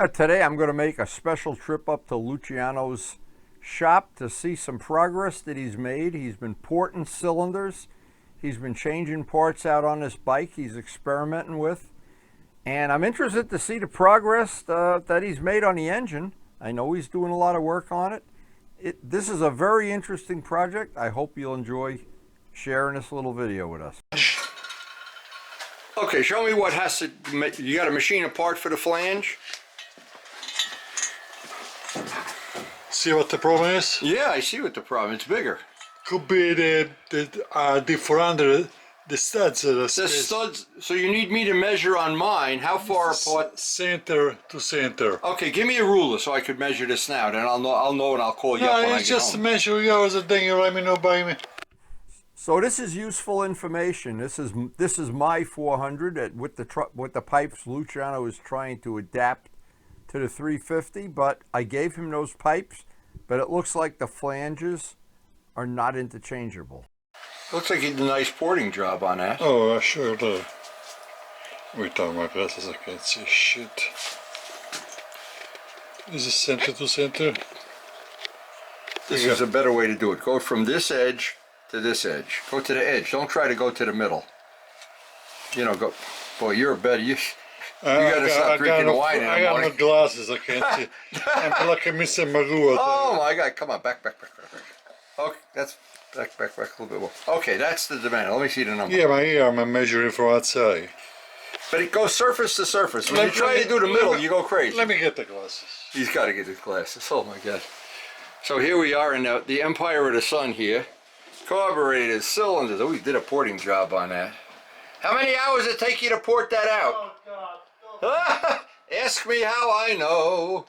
Today I'm going to make a special trip up to Luciano's shop to see some progress that he's made. He's been porting cylinders. He's been changing parts out on this bike he's experimenting with. And I'm interested to see the progress that he's made on the engine. I know he's doing a lot of work on it. This is a very interesting project. I hope you'll enjoy sharing this little video with us. Okay, show me what has to, you got to machine a part for the flange? See what the problem is? Yeah, I see what the problem is. It's bigger. Could be the D400, the studs. The studs, so you need me to measure on mine, how far apart? Center to center. Okay, give me a ruler so I could measure this now, then I'll know and I'll call you up when I get just home. measure yours and then you let me know by me. So this is useful information. This is my 400 with the pipes Luchano is trying to adapt to the 350, but I gave him those pipes, but it looks like the flanges are not interchangeable. Looks like he did a nice porting job on that. Oh, I sure do. Without my glasses I can't see shit. Is it center to center? This is a better way to do it. Go from this edge to this edge. Go to the edge. Don't try to go to the middle. You know, go. Boy, you're a better. You gotta stop drinking wine in the morning. I got no glasses, I can't see. I'm like a Mr. Magoo. Oh my God, come on, back. Okay, that's back a little bit more. Okay, that's the dimension. Let me see the number. Yeah, my ear, I'm measuring from outside. But it goes surface to surface. When you try to do the middle, you go crazy. Let me get the glasses. He's got to get his glasses. Oh my God. So here we are in the Empire of the Sun here. Carburetors, cylinders. Oh, we did a porting job on that. How many hours did it take you to port that out? Oh God. Ask me how I know.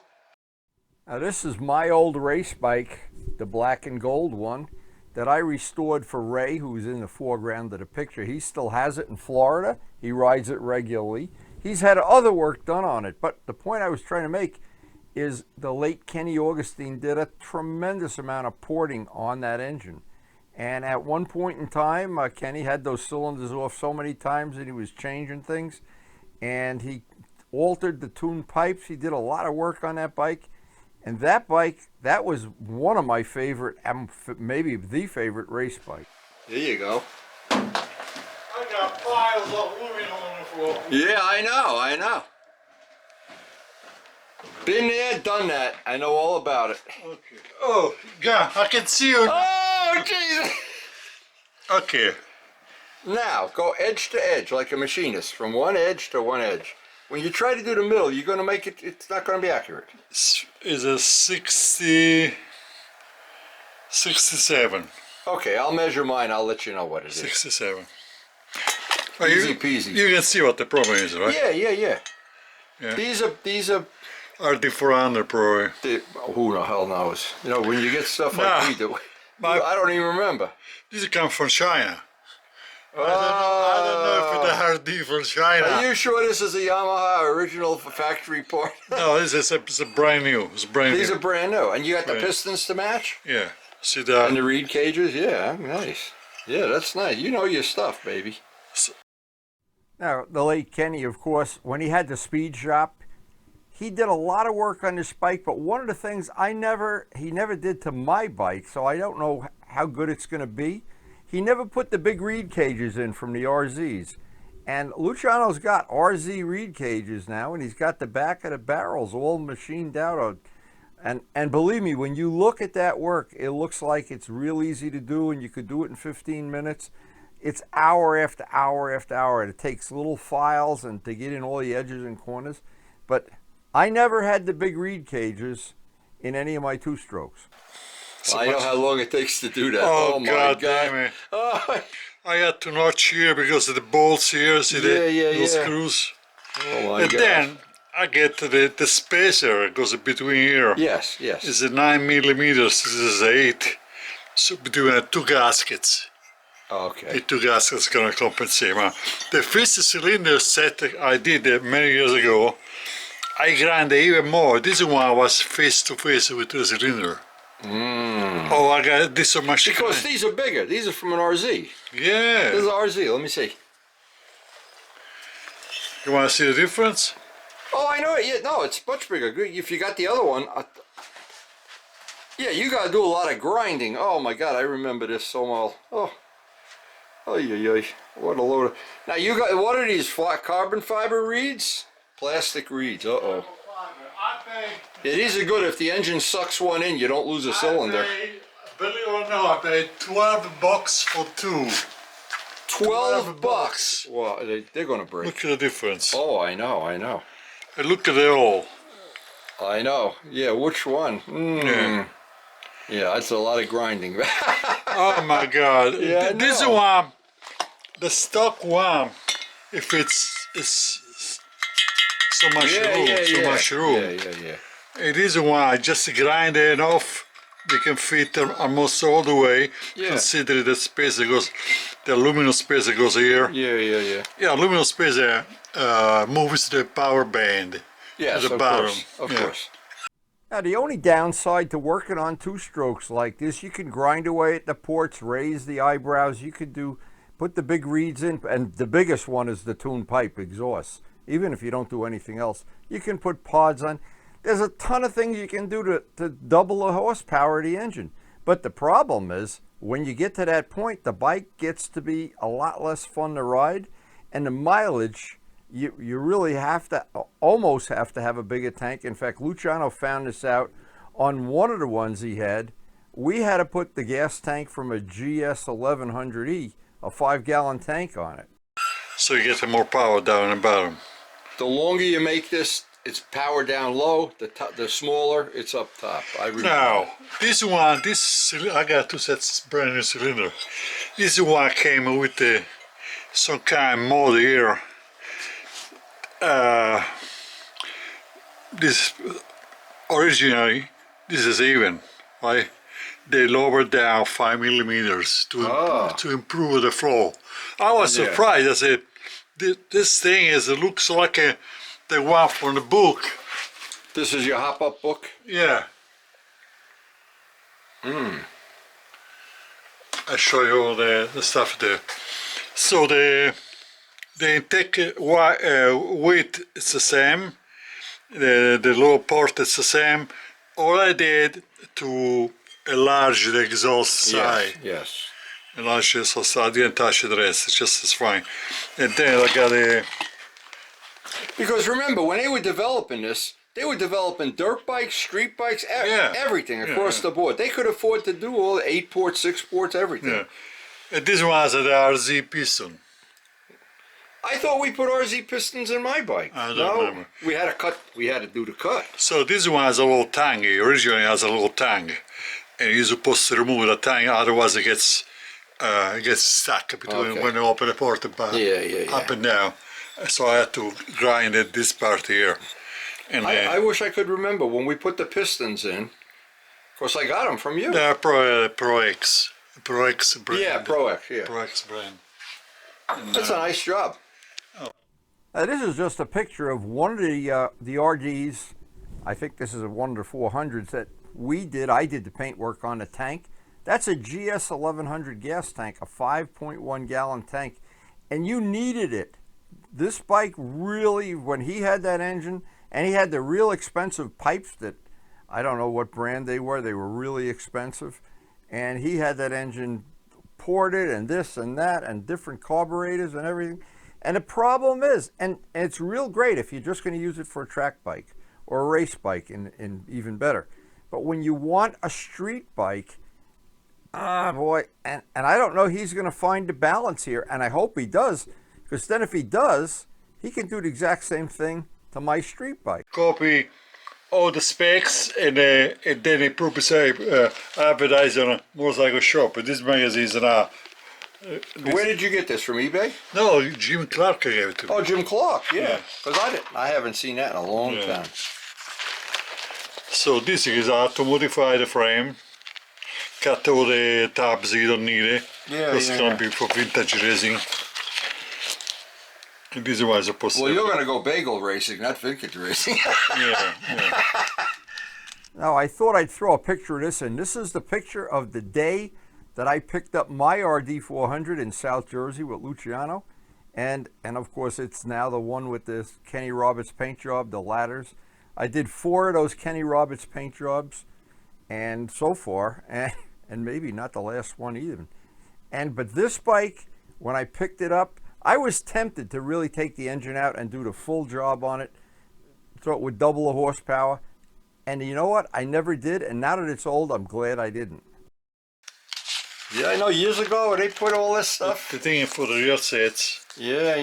Now this is my old race bike, the black and gold one, that I restored for Ray, who's in the foreground of the picture. He still has it in Florida. He rides it regularly. He's had other work done on it, but the point I was trying to make is the late Kenny Augustine did a tremendous amount of porting on that engine. And at one point in time, Kenny had those cylinders off so many times that he was changing things, and he altered the tuned pipes. He did a lot of work on that bike, and that bike, that was one of my favorite, maybe the favorite race bike. There you go. I got piles of women on the floor. Yeah, I know. Been there, done that. I know all about it. Okay. Oh, God, I can see you. Oh, Jesus. Okay. Now, go edge to edge like a machinist, from one edge to one edge. When you try to do the middle, you're going to make it, it's not going to be accurate. Is a 67. Okay, I'll measure mine. I'll let you know what it is. 67. Easy peasy. You can see what the problem is, right? Yeah. These are RD400 probably. Who the hell knows? You know, when you get stuff like we do, I don't even remember. These come from China. I don't know if it's a RD from China. Are you sure this is a Yamaha original factory part? No, this is a brand new. It's brand new. These are brand new. And you got the pistons to match? Yeah. See that? And the reed cages? Yeah, nice. Yeah, that's nice. You know your stuff, baby. Now, the late Kenny, of course, when he had the speed shop, he did a lot of work on this bike, but one of the things he never did to my bike, so I don't know how good it's going to be. He never put the big reed cages in from the RZs. And Luciano's got RZ reed cages now, and he's got the back of the barrels all machined out. And believe me, when you look at that work, it looks like it's real easy to do, and you could do it in 15 minutes. It's hour after hour after hour, and it takes little files and to get in all the edges and corners. But I never had the big reed cages in any of my two-strokes. Well, I know how long it takes to do that. Oh, my God. God. Damn it. Oh. I had to notch here because of the bolts here. See the screws? Oh my and God. then I get to the spacer. It goes between here. Yes. It's a 9 millimeters. This is 8. So between the two gaskets. Okay. The two gaskets gonna compensate. The first cylinder set I did many years ago, I grind even more. This one was face to face with the cylinder. Oh, I got this on my machine. Because these are bigger. These are from an RZ. Yeah. This is an RZ. Let me see. You want to see the difference? Oh, I know it. Yeah, no, it's much bigger. If you got the other one, yeah, you got to do a lot of grinding. Oh my God, I remember this so well. Oh, oh, what a load of. Now you got what are these flat carbon fiber reeds? Plastic reeds. Uh-oh. Yeah, these are good. If the engine sucks one in, you don't lose a cylinder. Believe it or not, I paid $12 for two. 12 bucks. Well, they're going to break. Look at the difference. Oh, I know, I know. And look at it all. I know. Yeah, which one? Yeah. Yeah, that's a lot of grinding. Oh my God. Yeah, this one, the stock one, if it's so much room, Yeah. It is one, just grind it off. They can fit almost all the way. Yeah. Consider the space that goes, the aluminum space that goes here. Yeah. Yeah, aluminum space moves the power band Yes, to the of bottom. Of course. Now, the only downside to working on two-strokes like this, you can grind away at the ports, raise the eyebrows. You could put the big reeds in, and the biggest one is the tune pipe exhaust. Even if you don't do anything else, you can put pods on. There's a ton of things you can do to double the horsepower of the engine. But the problem is, when you get to that point, the bike gets to be a lot less fun to ride, and the mileage, you really almost have to have a bigger tank. In fact, Luchano found this out on one of the ones he had. We had to put the gas tank from a GS 1100E, a 5-gallon tank on it. So you get more power down the bottom. The longer you make this, it's power down low. The smaller, it's up top. Now, this one, I got two sets of brand new cylinder. This one came with some kind of mod here. This originally, this is even, right? They lowered down 5 millimeters to improve the flow. I was surprised. I said, this thing looks like the one from the book. This is your hop-up book? Yeah. I show you all the stuff there. So the intake width is the same. The lower port is the same. All I did to enlarge the exhaust side. Yes. Enlarge the exhaust side. I didn't touch the rest. It's just as fine. And then I got a. Because remember, when they were developing this, they were developing dirt bikes, street bikes, everything across the board. They could afford to do all 8 ports, 6 ports, everything. Yeah. And this one has the RZ piston. I thought we put RZ pistons in my bike. I don't remember. We had to cut. We had to do the cut. So this one has a little tang. It originally has a little tang, and you're supposed to remove the tang, otherwise it gets stuck between when you open the port up and down. So I had to grind this part here. And I wish I could remember when we put the pistons in. Of course, I got them from you. They're Pro X brand. Yeah, Pro X. Yeah. Pro X brand. And, that's a nice job. This is just a picture of one of the RDs. I think this is one of the 400s that we did. I did the paint work on the tank. That's a GS 1100 gas tank, a 5.1 gallon tank, and you needed it. This bike really, when he had that engine, and he had the real expensive pipes that, I don't know what brand they were really expensive, and he had that engine ported and this and that and different carburetors and everything. And the problem is, and it's real great if you're just going to use it for a track bike or a race bike, and even better. But when you want a street bike, boy, and I don't know he's going to find the balance here, and I hope he does, because then if he does, he can do the exact same thing to my street bike. Copy all the specs and then they advertise on a motorcycle shop. But this magazine is where did you get this, from eBay? No, Jim Clark gave it to me. Oh, Jim Clark, yeah. Because I haven't seen that in a long time. So this is how to modify the frame. Cut all the tabs, you don't need it. It's going to be for vintage racing. And this is what I'm supposed to. Well, you're going to go bagel racing, not vintage racing. yeah. Now, I thought I'd throw a picture of this in. This is the picture of the day that I picked up my RD400 in South Jersey with Luciano. And of course, it's now the one with this Kenny Roberts paint job, the ladders. I did 4 of those Kenny Roberts paint jobs, and so far, and maybe not the last one either. But this bike, when I picked it up, I was tempted to really take the engine out and do the full job on it, so it would double the horsepower. And you know what? I never did, and now that it's old, I'm glad I didn't. Yeah, I know years ago they put all this stuff. The thing for the rear sets. Yeah.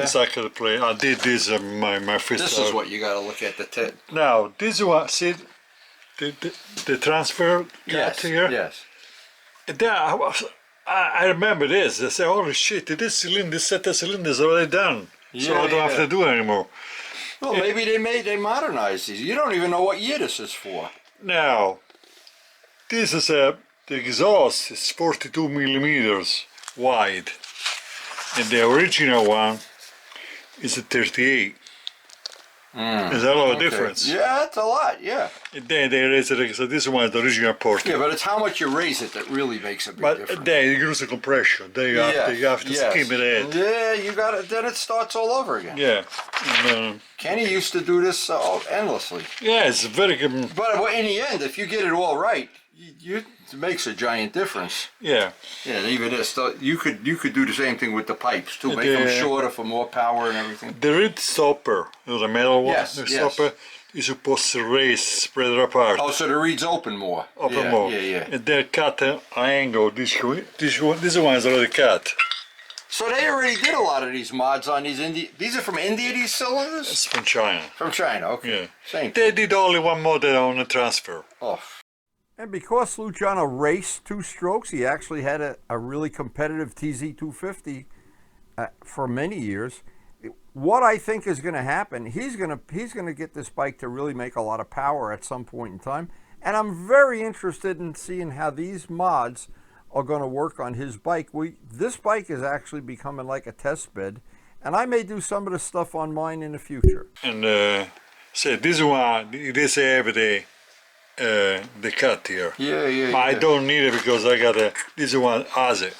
Exactly the play. I did this my first. This is what you got to look at the tip. Now this one, see the transfer cut here. Yes. There, I remember this. I said, "Holy shit! This cylinder, this set of cylinders already done, so I don't have to do anymore." Well, maybe they modernized these. You don't even know what year this is for. Now, this is the exhaust is 42 millimeters wide, and the original one is a 38. There's a lot of difference. Yeah, that's a lot, yeah. And then they raise it, so this one is the original ported. Yeah, but it's how much you raise it that really makes a big difference. But then you use the compression. Then you have to skim it in. Yeah, you got it. Then it starts all over again. Yeah. And, Kenny used to do this endlessly. yeah, it's very good. But in the end, if you get it all right, it makes a giant difference. Yeah. Yeah, and even this, you could do the same thing with the pipes too. Make them shorter for more power and everything. The reed stopper, the metal one, the stopper, is supposed to raise, spread it apart. Oh, so the reeds open more. Open more. Yeah. And they're cut an angle. This one is already cut. So they already did a lot of these mods on these India. These are from India, these cylinders? It's from China. From China, okay. Yeah. Same. They did only one model on the transfer. Oh. And because Luchano raced 2-strokes, he actually had a really competitive TZ250 for many years. What I think is going to happen, he's going to get this bike to really make a lot of power at some point in time. And I'm very interested in seeing how these mods are going to work on his bike. This bike is actually becoming like a test bed, and I may do some of the stuff on mine in the future. And so this one, this every day. The cut here. Yeah. I don't need it because I got this one has it.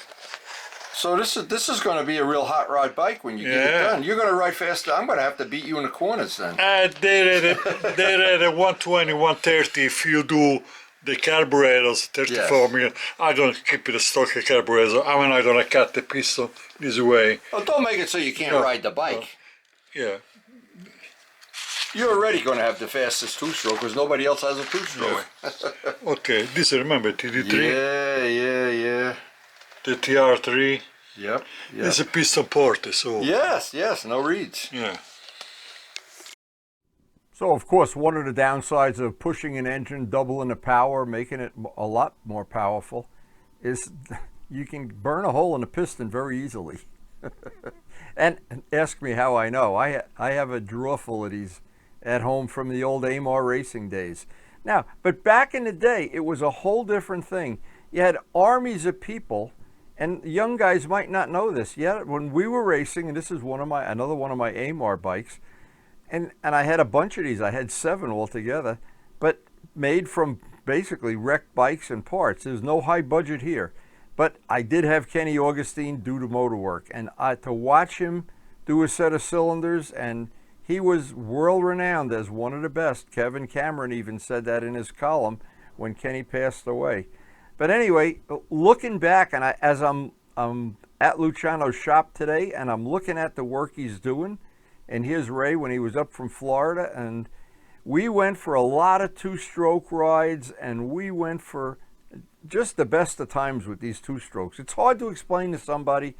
So this is going to be a real hot rod bike when you get it done. You're going to ride faster. I'm going to have to beat you in the corners then. They're at a 120, 130 if you do the carburetors, 34 million. I'm going to keep it a stock carburetor. I'm not going to cut the piston this way. Well, don't make it so you can't ride the bike. Yeah. You're already going to have the fastest 2-stroke because nobody else has a 2-stroke. Yeah. Okay, this remember TD3? Yeah. The TR3? Yep. It's a piston ported, so... Yes, no reeds. Yeah. So, of course, one of the downsides of pushing an engine, doubling the power, making it a lot more powerful, is you can burn a hole in the piston very easily. And ask me how I know. I have a drawer full of these at home from the old Amar racing days. Now, but back in the day, it was a whole different thing. You had armies of people, and young guys might not know this yet. When we were racing, and this is another one of my Amar bikes, and I had a bunch of these. I had 7 altogether, but made from basically wrecked bikes and parts. There's no high budget here. But I did have Kenny Augustine do the motor work, and to watch him do a set of cylinders, and he was world-renowned as one of the best. Kevin Cameron even said that in his column when Kenny passed away. But anyway, looking back, and as I'm at Luciano's shop today, and I'm looking at the work he's doing, and here's Ray when he was up from Florida, and we went for a lot of 2-stroke rides, and we went for just the best of times with these 2-strokes. It's hard to explain to somebody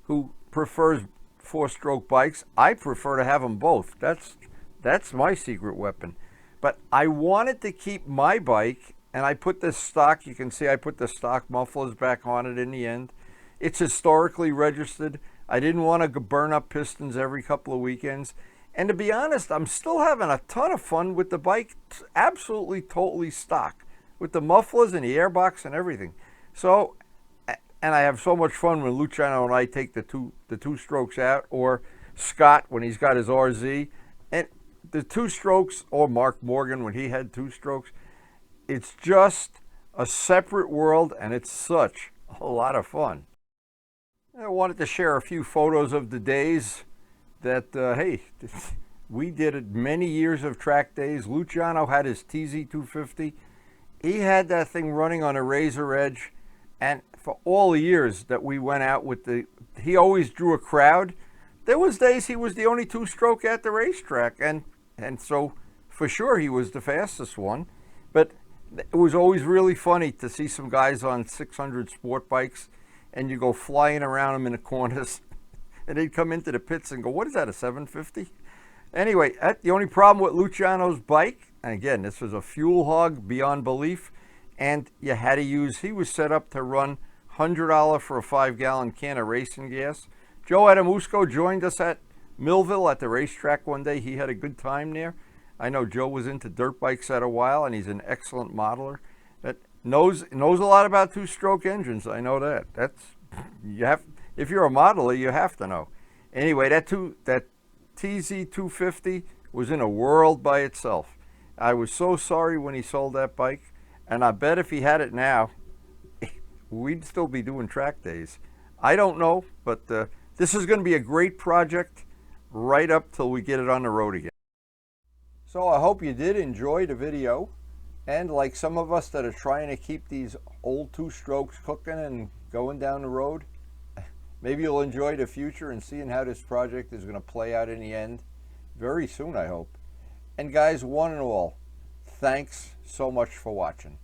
who prefers 4-stroke bikes. I prefer to have them both. That's my secret weapon. But I wanted to keep my bike, and I put this stock, you can see I put the stock mufflers back on it in the end. It's historically registered. I didn't want to burn up pistons every couple of weekends. And to be honest, I'm still having a ton of fun with the bike, absolutely, totally stock, with the mufflers and the airbox and everything. So, and I have so much fun when Luciano and I take the two strokes out, or Scott when he's got his RZ, and the 2-strokes, or Mark Morgan when he had 2-strokes. It's just a separate world, and it's such a lot of fun. I wanted to share a few photos of the days that, hey, we did it many years of track days. Luchano had his TZ250. He had that thing running on a razor edge, and for all the years that we went out with he always drew a crowd. There was days he was the only two-stroke at the racetrack, and so for sure he was the fastest one. But it was always really funny to see some guys on 600 sport bikes, and you go flying around them in the corners, and they'd come into the pits and go, "What is that, a 750?" Anyway, the only problem with Luciano's bike, and again, this was a fuel hog beyond belief, and you had to use, he was set up to run $100 for a 5-gallon can of racing gas. Joe Adamusco joined us at Millville at the racetrack one day. He had a good time there. I know Joe was into dirt bikes at a while, and he's an excellent modeler. That knows a lot about two-stroke engines. I know that. If you're a modeler, you have to know. Anyway, that TZ250 was in a world by itself. I was so sorry when he sold that bike, and I bet if he had it now, we'd still be doing track days. I don't know, but this is going to be a great project right up till we get it on the road again. So I hope you did enjoy the video, and like some of us that are trying to keep these old two-strokes cooking and going down the road, maybe you'll enjoy the future and seeing how this project is going to play out in the end very soon, I hope. And guys, one and all, thanks so much for watching.